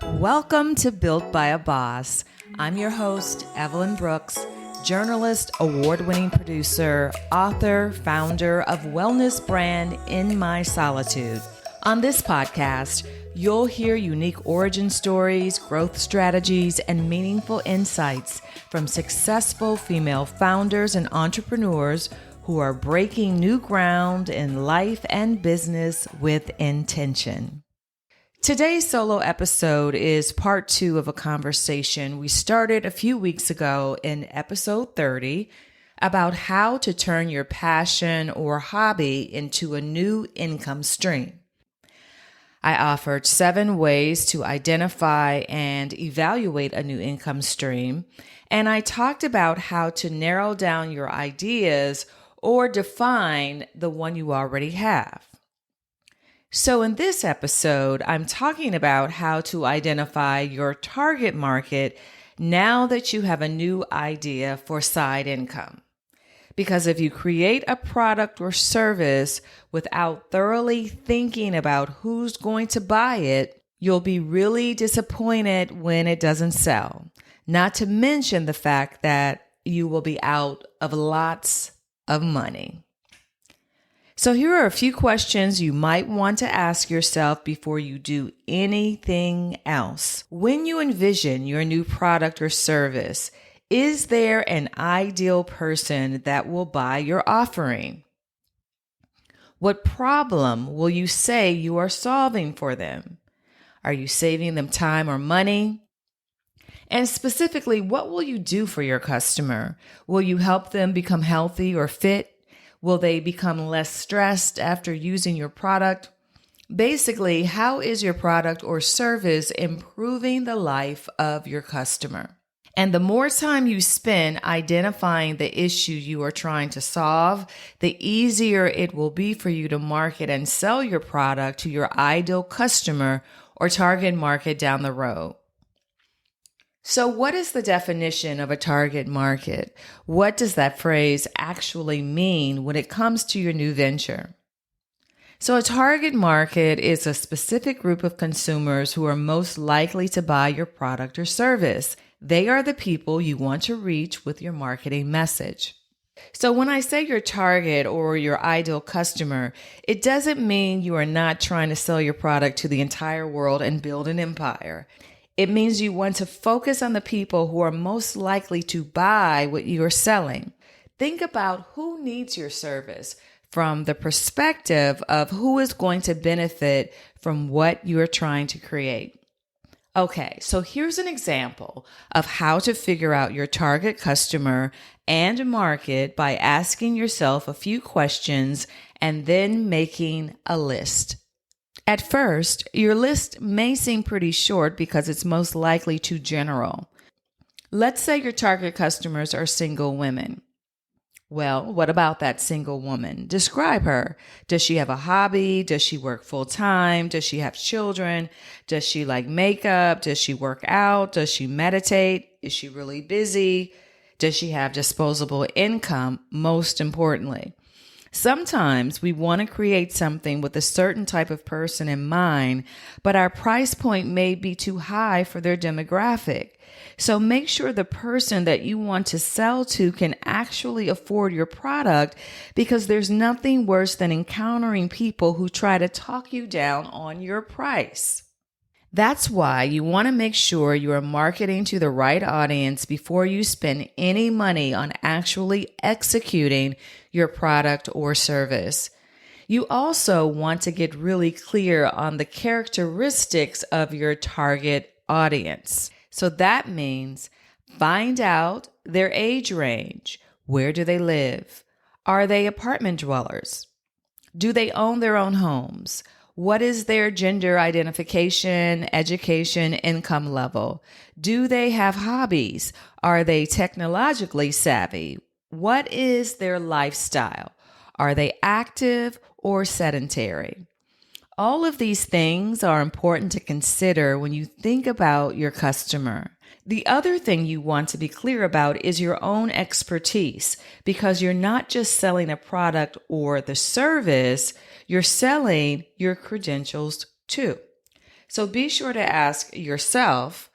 Welcome to Built by a Boss. I'm your host, Evolyn Brooks, journalist, award-winning producer, author, founder of wellness brand In My Solitude. On this podcast, you'll hear unique origin stories, growth strategies, and meaningful insights from successful female founders and entrepreneurs who are breaking new ground in life and business with intention. Today's solo episode is part 2 of a conversation we started a few weeks ago in episode 30 about how to turn your passion or hobby into a new income stream. I offered 7 ways to identify and evaluate a new income stream, and I talked about how to narrow down your ideas or define the one you already have. So in this episode, I'm talking about how to identify your target market now that you have a new idea for side income. Because if you create a product or service without thoroughly thinking about who's going to buy it, you'll be really disappointed when it doesn't sell. Not to mention the fact that you will be out of lots of money. So here are a few questions you might want to ask yourself before you do anything else. When you envision your new product or service, is there an ideal person that will buy your offering? What problem will you say you are solving for them? Are you saving them time or money? And specifically, what will you do for your customer? Will you help them become healthy or fit? Will they become less stressed after using your product? Basically, how is your product or service improving the life of your customer? And the more time you spend identifying the issue you are trying to solve, the easier it will be for you to market and sell your product to your ideal customer or target market down the road. So what is the definition of a target market? What does that phrase actually mean when it comes to your new venture? So a target market is a specific group of consumers who are most likely to buy your product or service. They are the people you want to reach with your marketing message. So when I say your target or your ideal customer, it doesn't mean you are not trying to sell your product to the entire world and build an empire. It means you want to focus on the people who are most likely to buy what you are selling. Think about who needs your service from the perspective of who is going to benefit from what you are trying to create. Okay, so here's an example of how to figure out your target customer and market by asking yourself a few questions and then making a list. At first, your list may seem pretty short because it's most likely too general. Let's say your target customers are single women. Well, what about that single woman? Describe her. Does she have a hobby? Does she work full time? Does she have children? Does she like makeup? Does she work out? Does she meditate? Is she really busy? Does she have disposable income? Most importantly. Sometimes we want to create something with a certain type of person in mind, but our price point may be too high for their demographic. So make sure the person that you want to sell to can actually afford your product, because there's nothing worse than encountering people who try to talk you down on your price. That's why you want to make sure you are marketing to the right audience before you spend any money on actually executing your product or service. You also want to get really clear on the characteristics of your target audience. So that means find out their age range. Where do they live? Are they apartment dwellers? Do they own their own homes? What is their gender identification, education, income level? Do they have hobbies? Are they technologically savvy? What is their lifestyle? Are they active or sedentary? All of these things are important to consider when you think about your customer. The other thing you want to be clear about is your own expertise, because you're not just selling a product or the service, you're selling your credentials too. So be sure to ask yourself,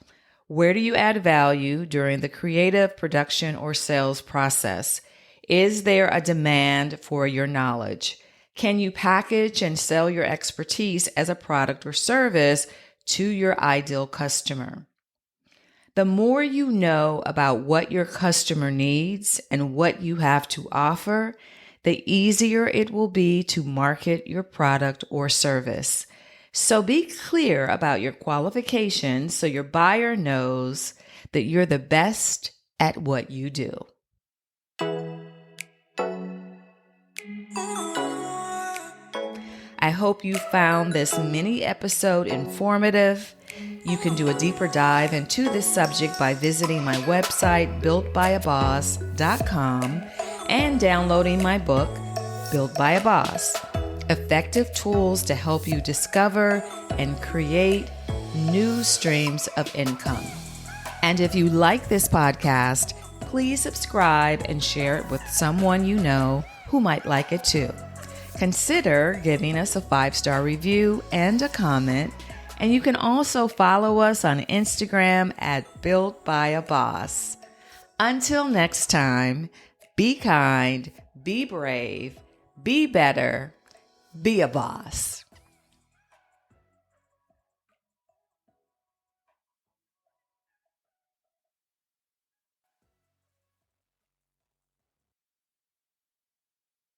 where do you add value during the creative, production, or sales process? Is there a demand for your knowledge? Can you package and sell your expertise as a product or service to your ideal customer? The more you know about what your customer needs and what you have to offer, the easier it will be to market your product or service. So be clear about your qualifications so your buyer knows that you're the best at what you do. I hope you found this mini episode informative. You can do a deeper dive into this subject by visiting my website, builtbyaboss.com, and downloading my book, Built by a Boss: Effective Tools to Help You Discover and Create New Streams of Income. And if you like this podcast, please subscribe and share it with someone you know who might like it too. Consider giving us a 5-star review and a comment. And you can also follow us on Instagram at Built by a Boss. Until next time, be kind, be brave, be better, be a boss.